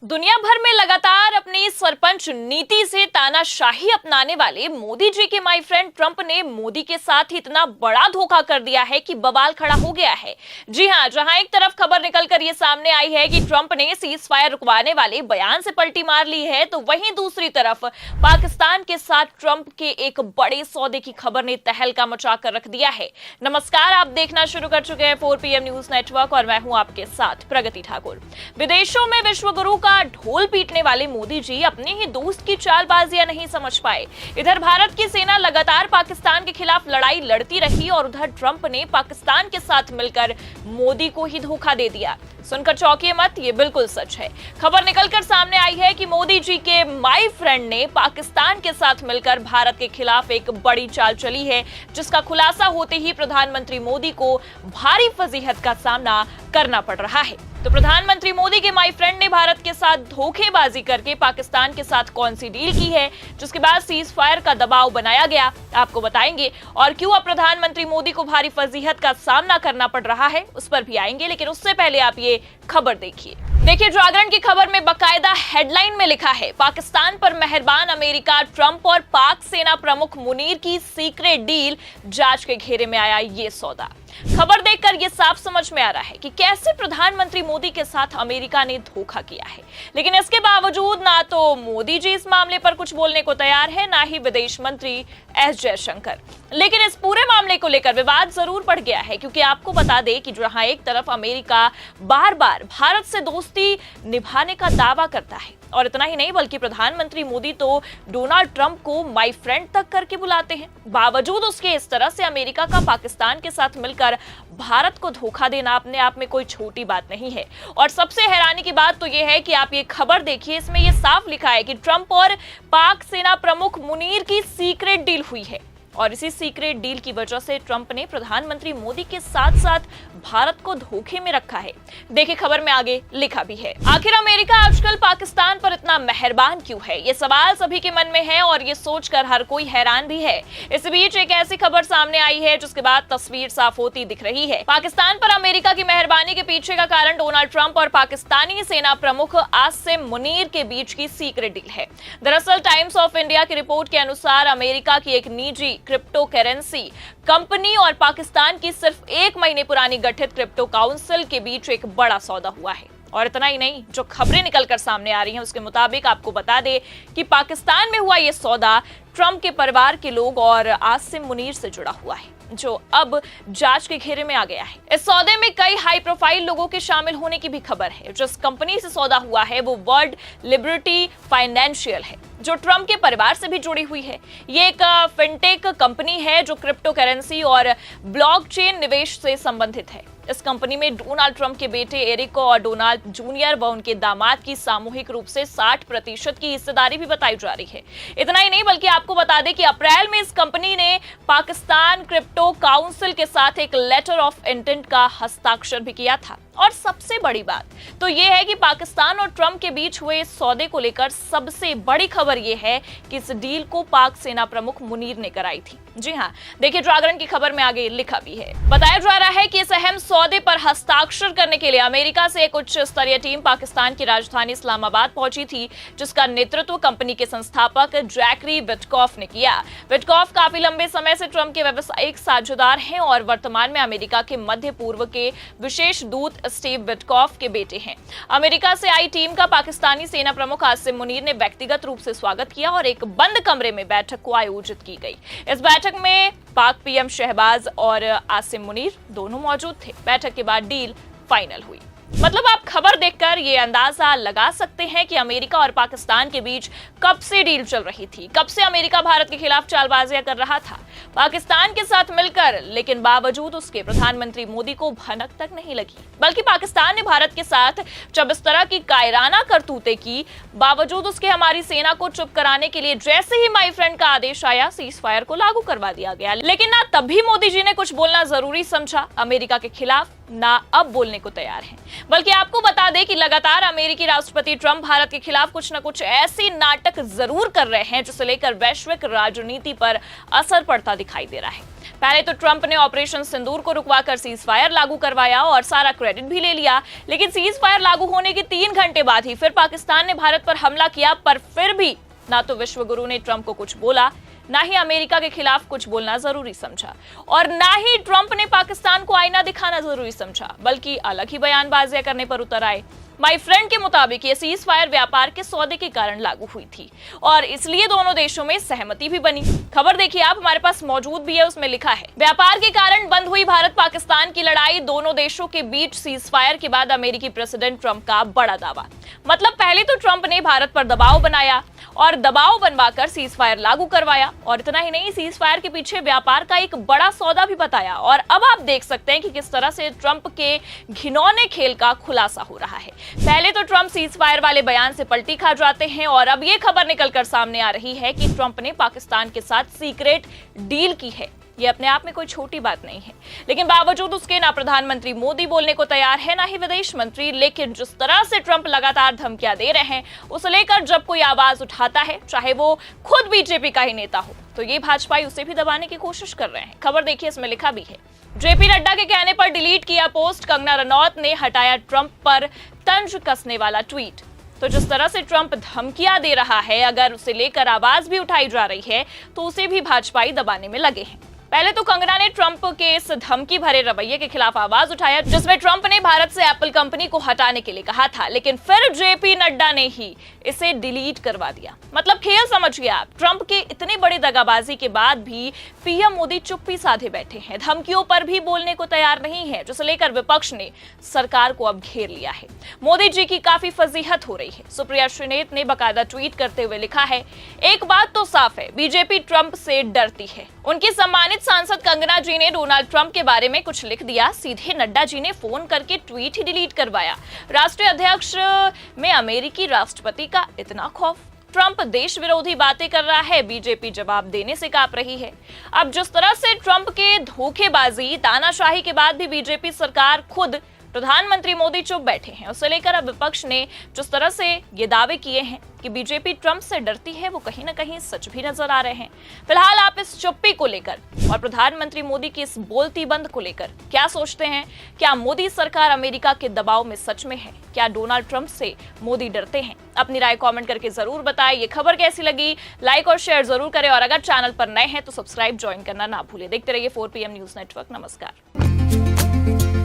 दुनिया भर में लगातार अपनी सरपंच नीति से तानाशाही अपनाने वाले मोदी जी के माय फ्रेंड ट्रंप ने मोदी के साथ ही इतना बड़ा धोखा कर दिया है कि बवाल खड़ा हो गया है। जी हां, जहां एक तरफ खबर निकलकर ये सामने आई है कि ट्रंप ने सीज फायर रुकवाने वाले बयान से पलटी मार ली है, तो वहीं दूसरी तरफ पाकिस्तान के साथ ट्रंप के एक बड़े सौदे की खबर ने तहलका मचाकर रख दिया है। नमस्कार, आप देखना शुरू कर चुके हैं 4 PM न्यूज नेटवर्क और मैं हूं आपके साथ प्रगति ठाकुर। विदेशों में विश्व गुरु का ढोल पीटने वाले मोदी जी अपने ही दोस्त की चालबाजियां नहीं समझ पाए। इधर भारत की सेना लगातार पाकिस्तान के खिलाफ लड़ाई लड़ती रही और उधर ट्रंप ने पाकिस्तान के साथ मिलकर मोदी को ही धोखा दे दिया। सुनकर चौंकिए मत, ये बिल्कुल सच है। खबर निकलकर सामने आई है कि मोदी जी के माय फ्रेंड ने पाकिस्तान के साथ मिलकर भारत के खिलाफ एक बड़ी चाल चली है, जिसका खुलासा होते ही प्रधानमंत्री मोदी को भारी फजीहत का सामना करना पड़ रहा है। तो प्रधानमंत्री मोदी के माय फ्रेंड ने भारत के साथ धोखेबाजी करके पाकिस्तान के साथ कौन सी डील की है, जिसके बाद सीज फायर का दबाव बनाया गया, आपको बताएंगे। और क्यों अब प्रधानमंत्री मोदी को भारी फजीहत का सामना करना पड़ रहा है, उस पर भी आएंगे। लेकिन उससे पहले आप ये खबर देखिए। जागरण की खबर में बकायदा हेडलाइन में लिखा है, पाकिस्तान पर मेहरबान अमेरिका, ट्रंप और पाक सेना प्रमुख मुनीर की सीक्रेट डील, जांच के घेरे में आया ये सौदा। खबर देखकर यह साफ समझ में आ रहा है कि कैसे प्रधानमंत्री मोदी के साथ अमेरिका ने धोखा किया है। लेकिन इसके बावजूद ना तो मोदी जी इस मामले पर कुछ बोलने को तैयार है, ना ही विदेश मंत्री एस जयशंकर। लेकिन इस पूरे मामले को लेकर विवाद जरूर बढ़ गया है, क्योंकि आपको बता दें कि जहां एक तरफ अमेरिका बार बार भारत से दोस्ती निभाने का दावा करता है, और इतना ही नहीं बल्कि प्रधानमंत्री मोदी तो डोनाल्ड ट्रंप को माय फ्रेंड तक करके बुलाते हैं, बावजूद उसके इस तरह से अमेरिका का पाकिस्तान के साथ मिलकर भारत को धोखा देना अपने आप में कोई छोटी बात नहीं है। और सबसे हैरानी की बात तो यह है कि आप ये खबर देखिए, इसमें यह साफ लिखा है कि ट्रंप और पाक सेना प्रमुख मुनीर की सीक्रेट डील हुई है, और इसी सीक्रेट डील की वजह से ट्रंप ने प्रधानमंत्री मोदी के साथ साथ भारत को धोखे में रखा है। देखिए खबर में आगे लिखा भी है, आखिर अमेरिका आजकल पाकिस्तान पर इतना मेहरबान क्यों है? ये सवाल सभी के मन में है और ये सोचकर हर कोई हैरान भी है। इस बीच एक ऐसी खबर सामने आई है जिसके बाद तस्वीर साफ होती दिख रही है। पाकिस्तान पर अमेरिका की मेहरबानी के पीछे का कारण डोनाल्ड ट्रंप और पाकिस्तानी सेना प्रमुख आसिम मुनीर के बीच की सीक्रेट डील है। दरअसल टाइम्स ऑफ इंडिया की रिपोर्ट के अनुसार अमेरिका की एक निजी क्रिप्टो करेंसी कंपनी और पाकिस्तान की सिर्फ 1 महीने पुरानी गठित क्रिप्टो काउंसिल के बीच एक बड़ा सौदा हुआ है। और इतना ही नहीं, जो खबरें निकलकर सामने आ रही हैं उसके मुताबिक आपको बता दें कि पाकिस्तान में हुआ यह सौदा ट्रंप के परिवार के लोग और आसिम मुनीर से जुड़ा हुआ है, जो अब जांच के घेरे में आ गया है। इस सौदे में कई हाई प्रोफाइल लोगों के शामिल होने की भी खबर है। जिस कंपनी से सौदा हुआ है वो वर्ल्ड लिबर्टी फाइनेंशियल है, जो ट्रंप के परिवार से भी जुड़ी हुई है। ये एक फिनटेक कंपनी है जो क्रिप्टो करेंसी और ब्लॉकचेन निवेश से संबंधित है। इस कंपनी में डोनाल्ड ट्रंप के बेटे एरिक और डोनाल्ड जूनियर व उनके दामाद की सामूहिक रूप से 60% की हिस्सेदारी भी बताई जा रही है। इतना ही नहीं बल्कि आपको बता दें कि अप्रैल में इस कंपनी ने पाकिस्तान क्रिप्टो काउंसिल के साथ एक लेटर ऑफ इंटेंट का हस्ताक्षर भी किया था। और सबसे बड़ी बात तो यह है कि पाकिस्तान और ट्रंप के बीच हुए इस सौदे को लेकर सबसे बड़ी खबर यह है कि इस डील को पाक सेना प्रमुख मुनीर ने कराई थी। जी हां, देखिए जागरण की खबर में आगे लिखा भी है। बताया जा रहा है कि इस अहम सौदे पर हस्ताक्षर करने के लिए अमेरिका से एक उच्च स्तरीय टीम पाकिस्तान की राजधानी इस्लामाबाद पहुंची थी, जिसका नेतृत्व कंपनी के संस्थापक जैकरी विटकॉफ ने किया। विटकॉफ काफी लंबे समय से ट्रंप के व्यावसायिक साझेदार हैं और वर्तमान में अमेरिका के मध्य पूर्व के विशेष दूत स्टीव विटकॉफ के बेटे हैं। अमेरिका से आई टीम का पाकिस्तानी सेना प्रमुख आसिम मुनीर ने व्यक्तिगत रूप से स्वागत किया और एक बंद कमरे में बैठक को आयोजित की गई। इस बैठक में पाक पीएम शहबाज और आसिम मुनीर दोनों मौजूद थे। बैठक के बाद डील फाइनल हुई। मतलब आप खबर देखकर ये अंदाजा लगा सकते हैं कि अमेरिका और पाकिस्तान के बीच कब से डील चल रही थी, कब से अमेरिका भारत के खिलाफ चालबाजियां कर रहा था पाकिस्तान के साथ मिलकर। लेकिन बावजूद उसके प्रधानमंत्री मोदी को भनक तक नहीं लगी, बल्कि पाकिस्तान ने भारत के साथ जब इस तरह की कायराना करतूतें की, बावजूद उसके हमारी सेना को चुप कराने के लिए जैसे ही माय फ्रेंड का आदेश आया, सीज फायर को लागू करवा दिया गया। लेकिन ना तभी मोदी जी ने कुछ बोलना जरूरी समझा अमेरिका के खिलाफ, ना अब बोलने को तैयार हैं। बल्कि आपको बता दें कि लगातार अमेरिकी राष्ट्रपति ट्रंप भारत के खिलाफ कुछ न कुछ ऐसी नाटक जरूर कर रहे हैं जिसे लेकर वैश्विक राजनीति पर असर पड़ता दिखाई दे रहा है। पहले तो ट्रंप ने ऑपरेशन सिंदूर को रुकवाकर सीज फायर लागू करवाया और सारा क्रेडिट भी ले लिया, लेकिन सीज फायर लागू होने के 3 घंटे बाद ही फिर पाकिस्तान ने भारत पर हमला किया। पर फिर भी ना तो विश्वगुरु ने ट्रंप को कुछ बोला, ना ही अमेरिका के खिलाफ कुछ बोलना जरूरी समझा, और ना ही ट्रंप ने पाकिस्तान को आईना दिखाना जरूरी समझा, बल्कि अलग ही बयानबाजियां करने पर उतर आए। माय फ्रेंड के मुताबिक ये सीज फायर व्यापार के सौदे के कारण लागू हुई थी और इसलिए दोनों देशों में सहमति भी बनी। खबर देखिए आप, हमारे पास मौजूद भी है, उसमें लिखा है व्यापार के कारण बंद हुई भारत पाकिस्तान की लड़ाई, दोनों देशों के बीच सीज फायर के बाद अमेरिकी प्रेसिडेंट ट्रंप का बड़ा दावा। मतलब पहले तो ट्रंप ने भारत पर दबाव बनाया और दबाव बनवाकर सीज फायर लागू करवाया, और इतना ही नहीं, सीज फायर के पीछे व्यापार का एक बड़ा सौदा भी बताया। और अब आप देख सकते हैं कि किस तरह से ट्रंप के घिनौने खेल का खुलासा हो रहा है। पहले तो ट्रंप सीज फायर वाले बयान से पलटी खा जाते हैं और अब ये खबर निकलकर सामने आ रही है कि ट्रंप ने पाकिस्तान के साथ सीक्रेट डील की है। ये अपने आप में कोई छोटी बात नहीं है, लेकिन बावजूद उसके ना प्रधानमंत्री मोदी बोलने को तैयार है, ना ही विदेश मंत्री। लेकिन जिस तरह से ट्रंप लगातार धमकियां दे रहे हैं, उसे लेकर जब कोई आवाज उठाता है, चाहे वो खुद बीजेपी का ही नेता हो, तो ये भाजपाई उसे भी दबाने की कोशिश कर रहे हैं। खबर देखिए, इसमें लिखा भी है जेपी नड्डा के कहने पर डिलीट किया पोस्ट, कंगना रनौत ने हटाया ट्रंप पर तंज कसने वाला ट्वीट। तो जिस तरह से ट्रंप धमकियां दे रहा है, अगर उसे लेकर आवाज भी उठाई जा रही है तो उसे भी भाजपाई दबाने में लगे हैं। पहले तो कंगना ने ट्रंप के इस धमकी भरे रवैये के खिलाफ आवाज उठाया, जिसमें ट्रंप ने भारत से एप्पल कंपनी को हटाने के लिए कहा था, लेकिन फिर जेपी नड्डा ने ही इसे डिलीट करवा दिया। मतलब खेल समझिए आप, ट्रंप के इतनी बड़ी दगाबाजी के बाद भी पीएम मोदी चुप्पी साधे बैठे हैं, धमकियों पर भी बोलने को तैयार नहीं है, जिसे लेकर विपक्ष ने सरकार को अब घेर लिया है। मोदी जी की काफी फजीहत हो रही है। सुप्रिया श्रीनेत ने बकायदा ट्वीट करते हुए लिखा है, एक बात तो साफ है, बीजेपी ट्रंप से डरती है। उनकी सम्मानित सांसद कंगना जी ने डोनाल्ड ट्रंप के बारे में कुछ लिख दिया, सीधे नड्डा जी ने फोन करके ट्वीट ही डिलीट करवाया। राष्ट्रीय अध्यक्ष में अमेरिकी राष्ट्रपति का इतना खौफ। ट्रंप देश विरोधी बातें कर रहा है, बीजेपी जवाब देने से कांप रही है। अब जिस तरह से ट्रंप के धोखेबाजी, तानाशाही के बाद भी बीजेपी सरकार, खुद प्रधानमंत्री मोदी चुप बैठे हैं, उसे लेकर अब विपक्ष ने जिस तरह से ये दावे किए हैं कि बीजेपी ट्रंप से डरती है, वो कहीं ना कहीं सच भी नजर आ रहे हैं। फिलहाल आप इस चुप्पी को लेकर और प्रधानमंत्री मोदी की इस बोलती बंद को लेकर क्या सोचते हैं? क्या मोदी सरकार अमेरिका के दबाव में सच में है? क्या डोनाल्ड ट्रंप से मोदी डरते हैं? अपनी राय कमेंट करके जरूर बताएं। ये खबर कैसी लगी, लाइक और शेयर जरूर करें, और अगर चैनल पर नए हैं तो सब्सक्राइब ज्वाइन करना ना भूलें। देखते रहिए 4 PM न्यूज नेटवर्क। नमस्कार।